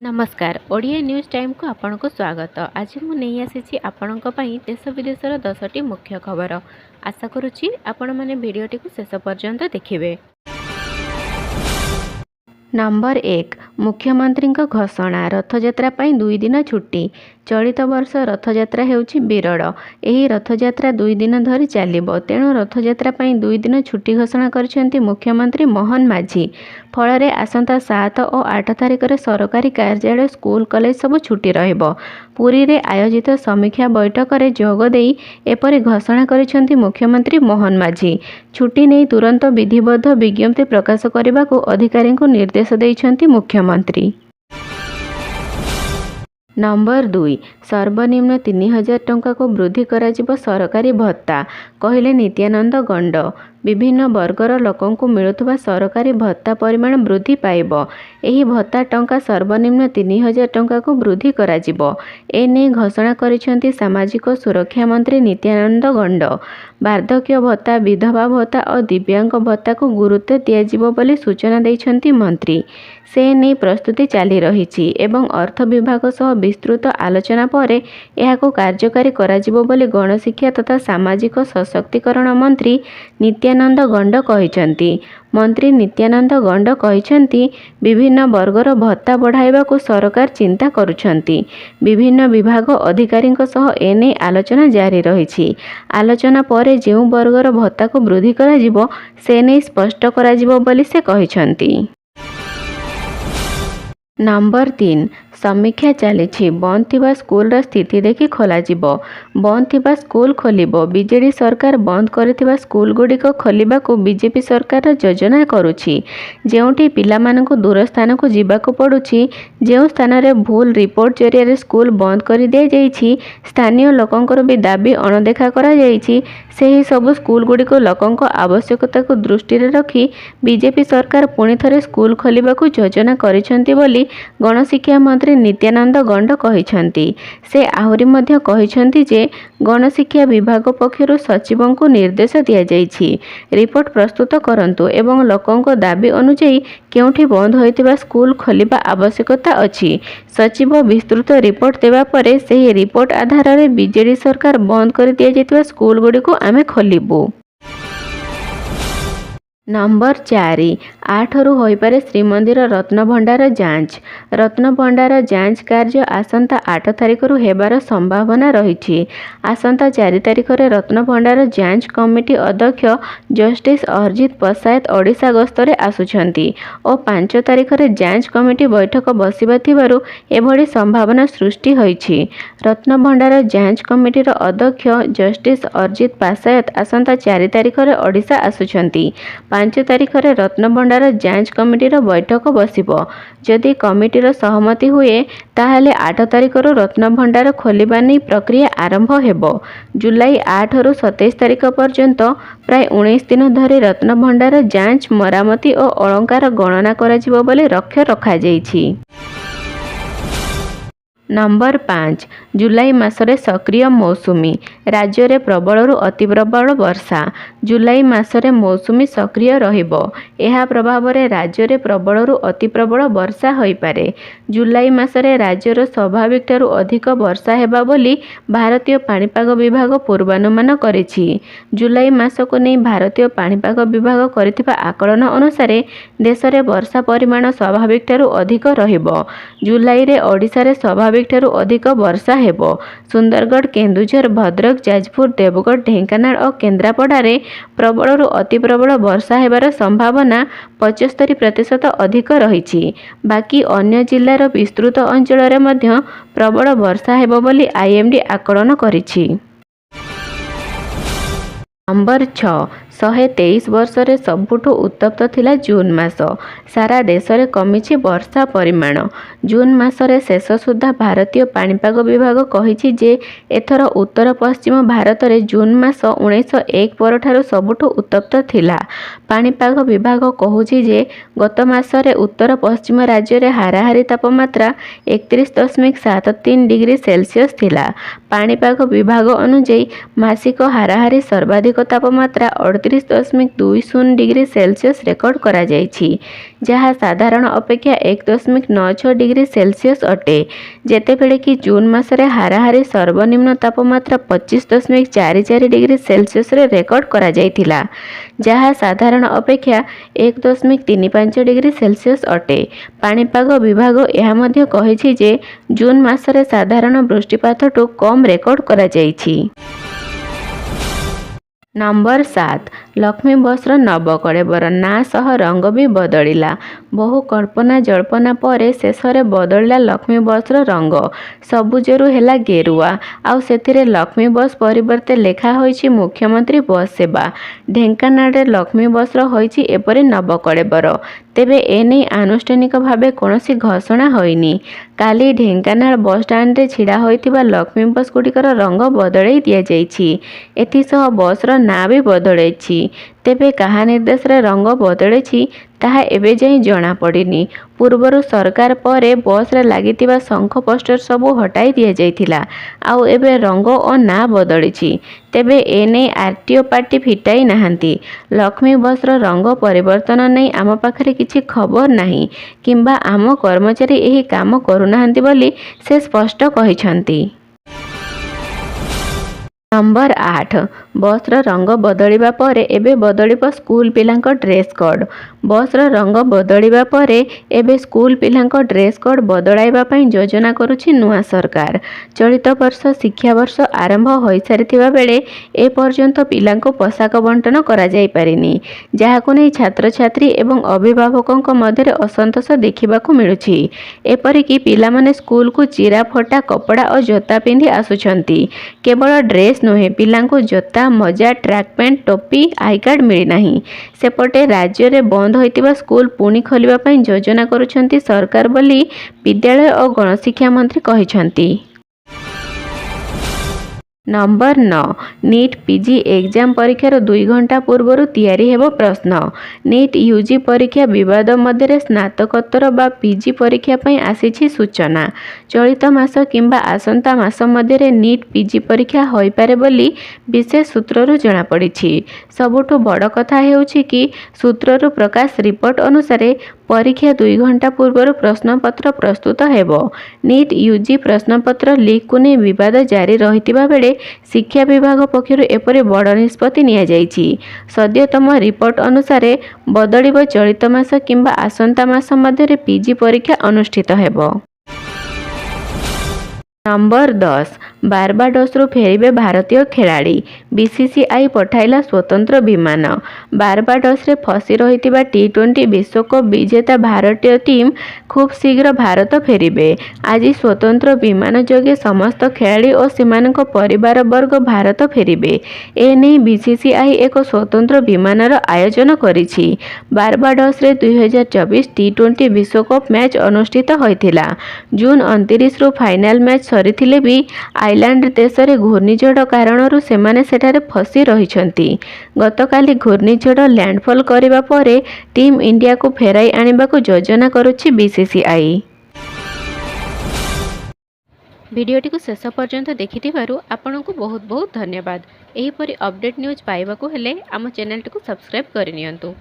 नमस्कार Odia news time को आपन को स्वागत। आज मु नहीं आसी आपण देश विदेशर 10टी मुख्य खबर। आशा करुच्ची आपण मैंने भिडटी को शेष पर्यंत देखिए। नंबर 1 मुख्यमंत्री घोषणा रथयात्रा 2 दिन छुट्टी। चलित वर्ष रथयात्रा हेउछि विरल। एही रथयात्रा 2 दिन धरी चलिबो, तेणु रथयात्रा 2 दिन छुट्टी घोषणा करिसेंती मुख्यमंत्री मोहन माझी। फल आसंता 7 और 8 तारिख में सरकारी कार्यालय स्कूल कॉलेज सब छुट्टी रहिबो। पुरी रे आयोजित समीक्षा बैठक में जोगदेई एपरि घोषणा करिसेंती मुख्यमंत्री मोहन माझी। छुट्टी नहीं तुरंत विधिबद्ध विज्ञप्ति प्रकाश करने को अधिकारी को निर्देश देइछंती मुख्यमंत्री। नंबर 2 सर्वनिम्न 3000 टंका को वृद्धि कराजिबो सरकारी भत्ता, कहले नित्यानंद गंड। विभिन्न वर्गर लोकों को मिलुवा सरकारी भत्ता परिमाण वृद्धि पाइबो। एही भत्ता टंका सर्वनिम्न 3000 टंका को वृद्धि कराजिबो। एने घोषणा करिसेंती सामाजिक सुरक्षा मंत्री नित्यानंद गंड। वार्धक्य भत्ता, विधवा भत्ता और दिव्यांग भत्ता को गुरुत्व दियाजिबो बोली सूचना दैछंती मंत्री। से नहीं प्रस्तुति चली रही एवं अर्थ विभाग सह विस्तृत आलोचना पर यह कार्यकारी कराजिबो बोली गणशिक्षा तथा सामाजिक सशक्तिकरण मंत्री नित्यानंद गंड कहिसेंती। मंत्री नित्यानंद गंड कहिसेंती विभिन्न वर्गर भत्ता बढ़ाइबा को सरकार चिंता करुछंती। विभिन्न विभाग अधिकारी सह एने आलोचना जारी रही। आलोचना पर जो वर्गर भत्ता को वृद्धि कराजिबो से नहीं स्पष्ट कराजिबो बोली से कहिसेंती। नंबर 3 समीक्षा चली बंद थिबा स्कूल स्थिति देखि खोलाजिबो। बंद थिबा स्कूल खोलिबो। बीजेडी सरकार बंद करथिबा स्कूल गुड़िक खोलिबा को बीजेपी सरकार योजना करुछि। जेउठी पिलामानंकु दूर स्थान को जीवाकु पड़ुछि, जेउ स्थान रे भूल रिपोर्ट जरिया स्कूल बंद कर दिया जाइछि, स्थानीय लोकंकर भी दाबी अणदेखा करा जाइछि। सेही सब स्कूल गुड़िक लोकंक आवश्यकता को दृष्टि रे रखी बीजेपी सरकार पुणी थरे स्कूल खोलिबा को योजना करिसेंती बोली गणशिक्षा मंत्री नित्यानंद गंड कहिसेंती। से आहुरी मध्य कहिसेंती जे गणशिक्षा विभाग पक्षरु सचिवों को निर्देश दिया जाइछि, रिपोर्ट प्रस्तुत करंतु एवं लोकों को दाबी अनुसार केउठी बंद होइतिबा स्कूल खोलिबा आवश्यकता अछि। सचिव विस्तृत रिपोर्ट देवा परे सेही रिपोर्ट आधार रे बीजेडी सरकार बंद कर दिया जाइतिबा स्कूल गुडी को आमे खोलिबु। नंबर 4 8 रु होइपारे श्रीमंदिर रत्नभंडार जांच। रत्नभंडार जांच कार्य आसंता 8 तारिख रु हेबार संभावना रही। आसंता 4 तारिख रे रत्नभंडार जांच कमिटी अध्यक्ष जस्टिस अरजित पसायत ओडिशा गस्तरे आसुछंती और 5 तारिख रे जांच कमिटी बैठक बसिबा थिबारु एभଳି संभावना सृष्टि होईछि। रत्नभंडार जांच कमिटी अध्यक्ष जस्टिस अरजित पसायत आसंता 4 तारिख रे ओडिशा आसुछंती। 5 तारिख रे रत्नभंडार जांच कमिटी बैठक बसिबो। जदि कमिटी सहमति हुए ताहले 8 तारिख रु रत्नभंडार खोलिबा नै प्रक्रिया आरंभ हेबो। जुलाई 8 रु 27 तारिख पर्यंत प्राय 19 दिन धरी रत्नभंडार जांच, मरामती और अलंकार गणना कराजिबो बोली लक्ष्य रखा जाइछि। नंबर 5 जुलाई मासरे सक्रिय मौसुमी। राज्य रे प्रबल अति प्रबल वर्षा। जुलाई मासरे मौसुमी सक्रिय रहिबो। एहा प्रभाव रे राज्य रे प्रबल अति प्रबल वर्षा होई पारे। जुलाई मासरे राज्यर स्वाभाविक ठारू अधिक वर्षा हेबा बोली भारतीय पाणीपाग विभाग पूर्वानुमान करिछि। जुलाई मास को नै भारतीय पाणीपाग विभाग करिथिबा आकलन अनुसार देश रे वर्षा परिमाण स्वाभाविक ठारू अधिक रहिबो। जुलाई रे ओडिसा रे स्वाभाविक ठारू अधिक वर्षा हेबो। सुंदरगढ़, केन्दुझर, भद्रक, जाजपुर, देवगढ़, ढेंकानाल और केन्द्रापड़ा रे प्रबल अति प्रबल वर्षा हेबार संभावना 75% अधिक रही। बाकी अन्य जिल्लार विस्तृत अंचल रे मध्य प्रबल वर्षा हेबो बोली आईएमडी आकलन करिछि। नंबर 6 123 वर्ष रे सबुठु उत्तप्त थिला जून मास। सारा देश रे कमिछि वर्षा परिमाण। जून मासरे शेष सुधा भारतीय पाणीपाग विभाग कहिछि जे एथर उत्तर पश्चिम भारत रे जून मास 1901 परठारु सबुठु उत्तप्त थिला। पाणीपाग विभाग कहुछि जे गत मासरे उत्तर पश्चिम राज्य रे हाराहारी तापमात्रा 31.73 डिग्री सेल्सियस थिला। पाणीपाग विभाग अनुसार मासिक हाराहारी सर्वाधिक तापमात्रा 34.20 डिग्री सेल्सियस रेकर्ड कराଯାଇଛି, जहाँ साधारण अपेक्षा 1.96 डिग्री सेल्सियस अटे। जेतेबेले कि जून मासरे हाराहारी सर्वनिम्न तापमात्रा 25.44 डिग्री सेल्सियस रे रेकर्ड कराଯାଇथिला, जहाँ साधारण अपेक्षा 1.35 डिग्री सेल्सियस अटे। पाणीपाग विभाग यह मध्य कहिछि जे जून मासरे साधारण वृष्टिपातठू कम रेकर्ड कराଯାଇଛି। नंबर 7 लक्ष्मी बसर नवकळेबर ना सह रंग भी बदलिला। बहु कल्पना जल्पना परे शेषरे बदलिला लक्ष्मी बसर रंग। सबुजरू हेला गेरुआ आउ सेथिरे लक्ष्मी बस परिवर्ते लेखा होईछि मुख्यमंत्री बस सेवा। ढेंकानाळे लक्ष्मी बसर होईछि एपरि नवकळेबर। तेबे एने आनुष्ठानिक भावे कोनोसी घोषणा होइनी। काली ढेंकानाळ बस स्टाण्ड रे छिड़ा होइतिबा लक्ष्मी बस गुड़िकर रंग बदलै दिया जाइछि। एथिसह बसर ना भी बदलैछि। तेबे कहा निर्देश रे रंग बदलैछि ताहा एबे जाई जଣା पड़िनी। पूर्वरु सरकार परे बस रे लागितिबा शंख पोस्टर सबु हटाई दिया जाइथिला आउ एबे रंग ओ ना बदलिछि। तेबे एने आरटीओ पार्टी फिटाई नाहांती। लक्ष्मी बसर रंग परिवर्तन नै आम पाखरे किछि खबर नाही किंबा आम कर्मचारी एही काम करुनाहांती बोली से स्पष्ट कहिसंती। नंबर 8 बसर रंग बदलिबा परे एबे बदलिबो स्कूल पिलांको ड्रेस कोड। बसर रंग बदलिबा परे एबे स्कूल पिलांको ड्रेस कोड बदलाइबा पई योजना करूछि नुआ सरकार। चलित वर्ष शिक्षा वर्ष आरंभ होई सारिथिबा बेले ए पर्यंत पिलांको पोशाक बंटन करा जाई पारिनी, जाहाकु नै छात्र छात्री एवं अभिभावकଙ୍କ मध्यरे असंतोष देखिबाकू मिलुछि। एपरि कि पिलामाने स्कूल को चिरा फटा कपड़ा और जोता पिंधि आसुछंती। केवल ड्रेस नुहे पिलांको जोता मजा ट्रैक पैंट टोपी आई कार्ड मिली नाही। सेपटे राज्य रे बंद होइतिबा स्कूल पुणी खोलिबा पई योजना करूछंती सरकार बोली विद्यालय और गणशिक्षा मंत्री कहिछंती। नंबर 9 नीट पीजी एग्जाम परीक्षार 2 घंटा पूर्व तैयारी हेबो प्रश्न। नीट यूजी परीक्षा विवाद मध्य स्नातकोत्तर बा पीजी परीक्षा पई आसीछि सूचना। चलित मास किंबा आसंता मास मध्य नीट पीजी परीक्षा होई पारे बोली विशेष सूत्ररु जଣା पड़िछि। सबुठु बड़ कथा हेउछि कि सूत्ररु प्रकाश रिपोर्ट अनुसार परीक्षा 2 घंटा पूर्व प्रश्नपत्र प्रस्तुत हेबो। नीट यूजी प्रश्नपत्र लीक को नहीं विवाद जारी रहितिबा बेले शिक्षा विभाग पक्षरु एपरि बड़ निष्पत्ति निया जाइछि। सद्यतम रिपोर्ट अनुसार बदलिबो चलित मास किंबा आसंता मास मध्य पीजी परीक्षा अनुष्ठित हेबो। नंबर 10 बारबाडोसरु फेरिबे भारतीय खेलाड़ी। बीसीसीआई पठाइला स्वतंत्र विमान। बारबाडोस रे फसी रहितिबा टी20 विश्वकप विजेता भारतीय टीम खूब शीघ्र भारत फेरिबे। आज स्वतंत्र विमान जोगे समस्त खेलाड़ी और सेमानक परिवार वर्ग भारत फेरिबे। एने बीसीसीआई एक स्वतंत्र विमानर आयोजन करिछि। बारबाडोस रे 2024 टी20 विश्वकप मैच अनुष्ठित होइथिला। जून 29 रु फाइनल मैच सरिथिले भी आइलैंड देश रे घूर्णिझड़ कारणरू सेमाने सेठारे फसी रहिछंती। गतकाली घूर्णिझड़ लैंडफॉल करिबा परे टीम इंडिया को फेराई आनिबाकू योजना करुछि बीसीसीआई। वीडियोटी को शेष पर्यंत देखिथिबारु आपनकू बहुत बहुत धन्यवाद। एही परि अपडेट न्यूज पाइबाकू हेले आम चैनल टी को सब्सक्राइब करि नियंतु।